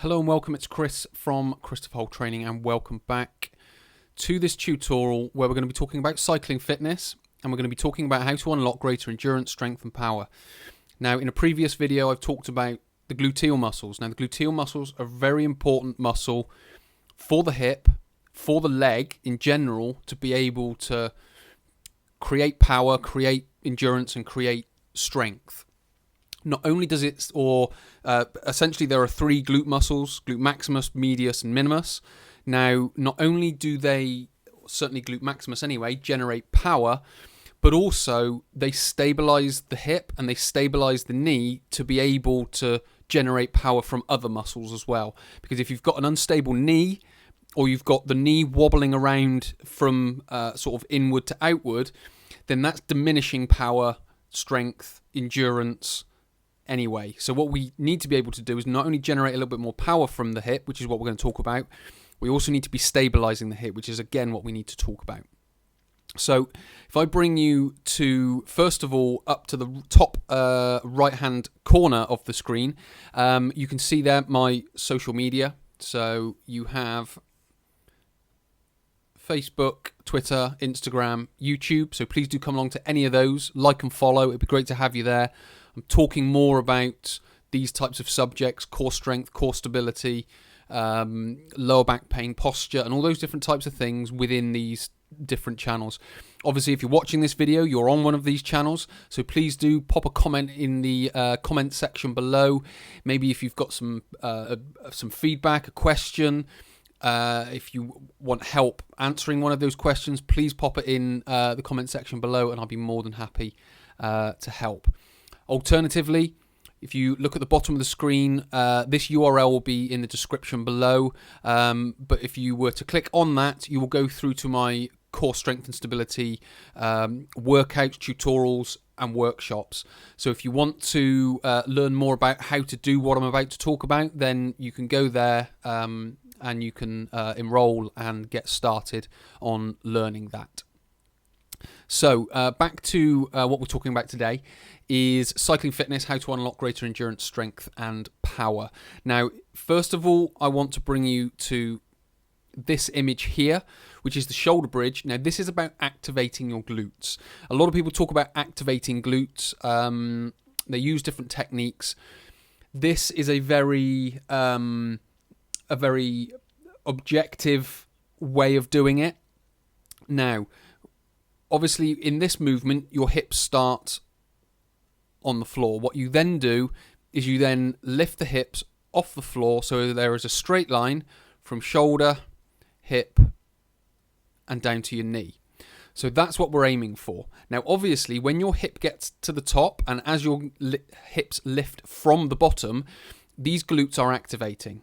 Hello and welcome, it's Chris from Christopher Holt Training, and welcome back to this tutorial where we're going to be talking about cycling fitness, and we're going to be talking about how to unlock greater endurance, strength and power. Now, in a previous video I've talked about the gluteal muscles. Now, the gluteal muscles are a very important muscle for the hip, for the leg in general, to be able to create power, create endurance and create strength. Not only does it, essentially there are three glute muscles, glute maximus, medius and minimus. Now, not only do they, certainly glute maximus anyway, generate power, but also they stabilize the hip and they stabilize the knee to be able to generate power from other muscles as well. Because if you've got an unstable knee, or you've got the knee wobbling around from sort of inward to outward, then that's diminishing power, strength, endurance, anyway. So what we need to be able to do is not only generate a little bit more power from the hip, which is what we're going to talk about, we also need to be stabilizing the hip, which is again what we need to talk about. So if I bring you to, first of all, up to the top right hand corner of the screen, you can see there my social media. So you have Facebook, Twitter, Instagram, YouTube. So please do come along to any of those, like and follow. It'd be great to have you there. I'm talking more about these types of subjects: core strength, core stability, lower back pain, posture, and all those different types of things within these different channels. Obviously, if you're watching this video, you're on one of these channels, so please do pop a comment in the comment section below. Maybe if you've got some feedback, a question, if you want help answering one of those questions, please pop it in the comment section below, and I'll be more than happy to help. Alternatively, if you look at the bottom of the screen, this URL will be in the description below, but if you were to click on that, you will go through to my core strength and stability workouts, tutorials and workshops. So if you want to learn more about how to do what I'm about to talk about, then you can go there and you can enroll and get started on learning that. So back to what we're talking about today is cycling fitness, how to unlock greater endurance, strength and power. Now, first of all, I want to bring you to this image here, which is the shoulder bridge. Now, this is about activating your glutes. A lot of people talk about activating glutes. They use different techniques. This is a very objective way of doing it. Now, obviously, in this movement, your hips start on the floor. What you then do is you then lift the hips off the floor so there is a straight line from shoulder, hip, and down to your knee. So that's what we're aiming for. Now, obviously, when your hip gets to the top and as your hips lift from the bottom, these glutes are activating.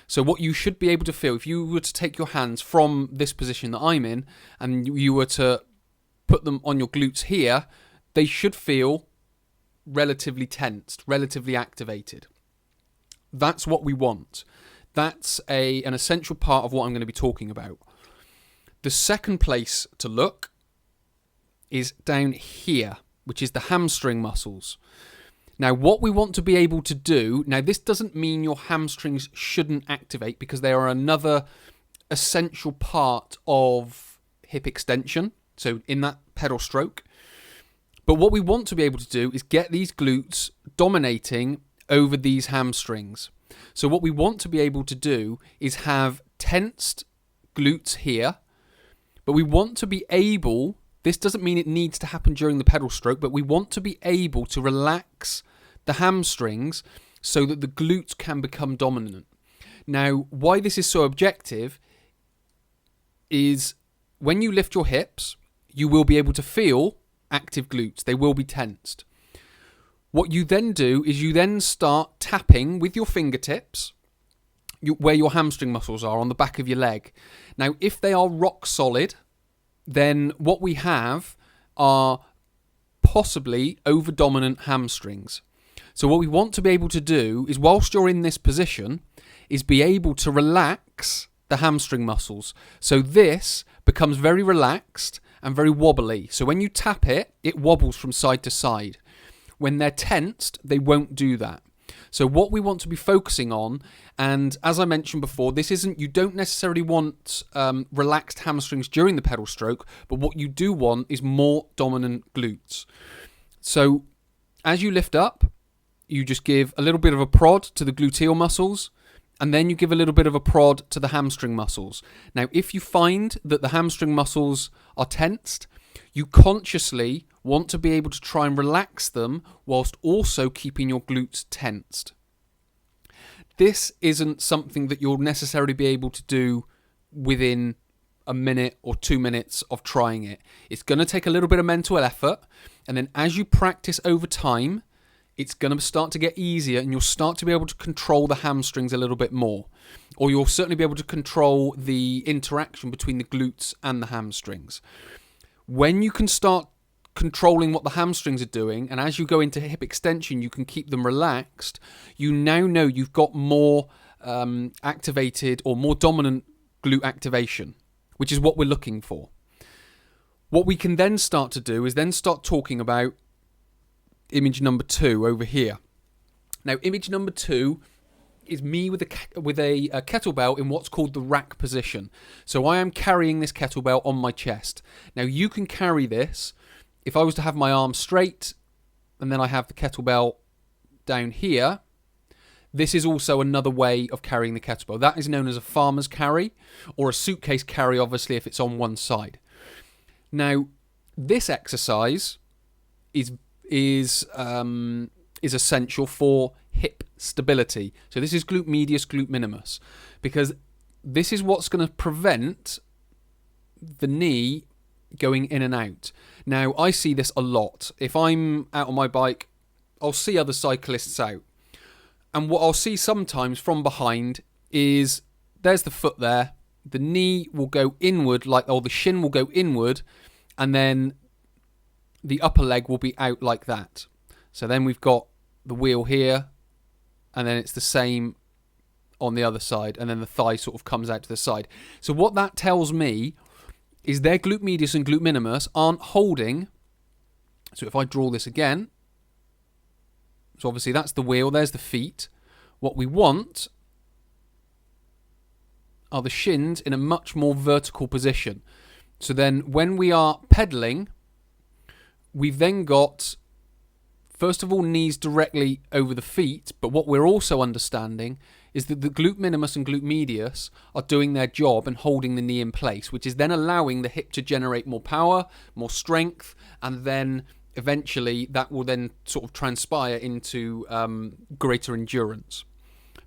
So what you should be able to feel, if you were to take your hands from this position that I'm in and you were to put them on your glutes here, they should feel relatively tensed, relatively activated. That's what we want. That's an essential part of what I'm going to be talking about. The second place to look is down here, which is the hamstring muscles. Now, what we want to be able to do, now this doesn't mean your hamstrings shouldn't activate, because they are another essential part of hip extension. So in that pedal stroke. But what we want to be able to do is get these glutes dominating over these hamstrings. So what we want to be able to do is have tensed glutes here, but we want to be able, this doesn't mean it needs to happen during the pedal stroke, but we want to be able to relax the hamstrings so that the glutes can become dominant. Now, why this is so objective is when you lift your hips, you will be able to feel active glutes. They will be tensed. What you then do is you then start tapping with your fingertips where your hamstring muscles are on the back of your leg. Now, if they are rock solid, then what we have are possibly over-dominant hamstrings. So what we want to be able to do is, whilst you're in this position, is be able to relax the hamstring muscles. So this becomes very relaxed and very wobbly. So when you tap it, it wobbles from side to side. When they're tensed, they won't do that. So what we want to be focusing on, and as I mentioned before, you don't necessarily want relaxed hamstrings during the pedal stroke, but what you do want is more dominant glutes. So as you lift up, you just give a little bit of a prod to the gluteal muscles, and then you give a little bit of a prod to the hamstring muscles. Now, if you find that the hamstring muscles are tensed, you consciously want to be able to try and relax them whilst also keeping your glutes tensed. This isn't something that you'll necessarily be able to do within a minute or 2 minutes of trying it. It's going to take a little bit of mental effort, and then as you practice over time, it's going to start to get easier, and you'll start to be able to control the hamstrings a little bit more. Or you'll certainly be able to control the interaction between the glutes and the hamstrings. When you can start controlling what the hamstrings are doing, and as you go into hip extension, you can keep them relaxed, you now know you've got more activated or more dominant glute activation, which is what we're looking for. What we can then start to do is then start talking about image number 2 over here. Now, image number 2 is me with a kettlebell in what's called the rack position. So I am carrying this kettlebell on my chest. Now, you can carry this if I was to have my arms straight and then I have the kettlebell down here. This is also another way of carrying the kettlebell. That is known as a farmer's carry, or a suitcase carry, obviously, if it's on one side. Now, this exercise is essential for hip stability. So this is glute medius, glute minimus, because this is what's going to prevent the knee going in and out. Now, I see this a lot. If I'm out on my bike, I'll see other cyclists out. And what I'll see sometimes from behind is there's the foot there, the knee will go inward, or the shin will go inward, and then the upper leg will be out like that. So then we've got the wheel here, and then it's the same on the other side, and then the thigh sort of comes out to the side. So what that tells me is their glute medius and glute minimus aren't holding. So if I draw this again, so obviously that's the wheel, there's the feet. What we want are the shins in a much more vertical position. So then when we are pedaling, we've then got, first of all, knees directly over the feet, but what we're also understanding is that the glute minimus and glute medius are doing their job and holding the knee in place, which is then allowing the hip to generate more power, more strength, and then eventually that will then sort of transpire into greater endurance,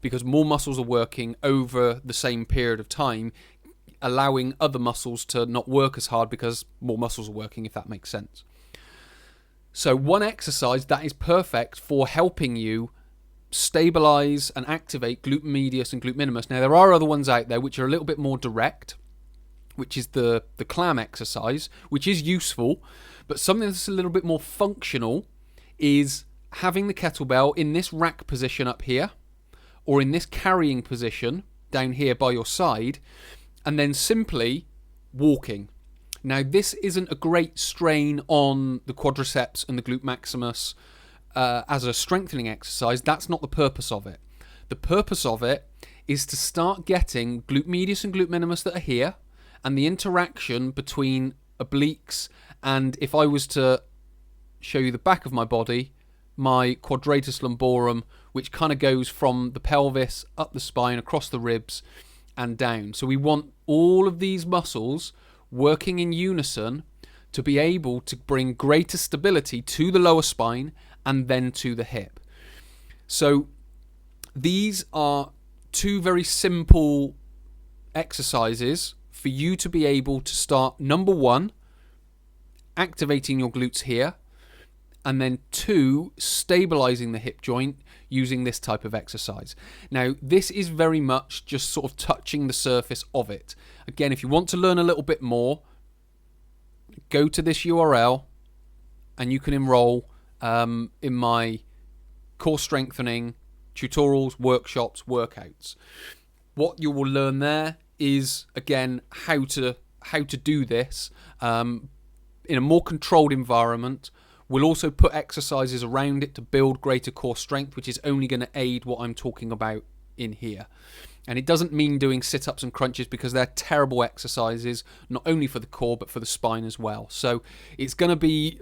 because more muscles are working over the same period of time, allowing other muscles to not work as hard because more muscles are working, if that makes sense. So one exercise that is perfect for helping you stabilize and activate glute medius and glute minimus. Now, there are other ones out there which are a little bit more direct, which is the clam exercise, which is useful, but something that's a little bit more functional is having the kettlebell in this rack position up here, or in this carrying position down here by your side, and then simply walking. Now, this isn't a great strain on the quadriceps and the glute maximus as a strengthening exercise. That's not the purpose of it. The purpose of it is to start getting glute medius and glute minimus that are here, and the interaction between obliques, and if I was to show you the back of my body, my quadratus lumborum, which kind of goes from the pelvis, up the spine, across the ribs, and down. So we want all of these muscles working in unison to be able to bring greater stability to the lower spine and then to the hip. So these are two very simple exercises for you to be able to start, number one, activating your glutes here, and then 2, stabilizing the hip joint using this type of exercise. Now, this is very much just sort of touching the surface of it. Again, if you want to learn a little bit more, go to this URL and you can enroll in my core strengthening tutorials, workshops, workouts. What you will learn there is, again, how to do this in a more controlled environment We'll also put exercises around it to build greater core strength, which is only going to aid what I'm talking about in here. And it doesn't mean doing sit-ups and crunches, because they're terrible exercises, not only for the core but for the spine as well. So it's going to be,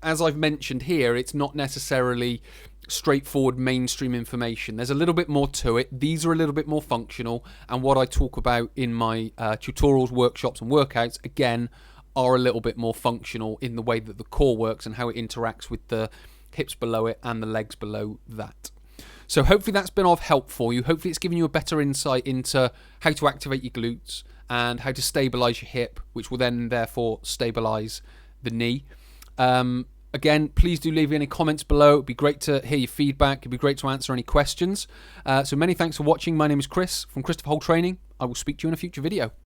as I've mentioned here, it's not necessarily straightforward mainstream information. There's a little bit more to it. These are a little bit more functional, and what I talk about in my tutorials, workshops and workouts, again, are a little bit more functional in the way that the core works and how it interacts with the hips below it and the legs below that. So hopefully that's been of help for you. Hopefully it's given you a better insight into how to activate your glutes and how to stabilise your hip, which will then therefore stabilise the knee. Again, please do leave any comments below. It'd be great to hear your feedback. It'd be great to answer any questions. So many thanks for watching. My name is Chris from Christopher Hole Training. I will speak to you in a future video.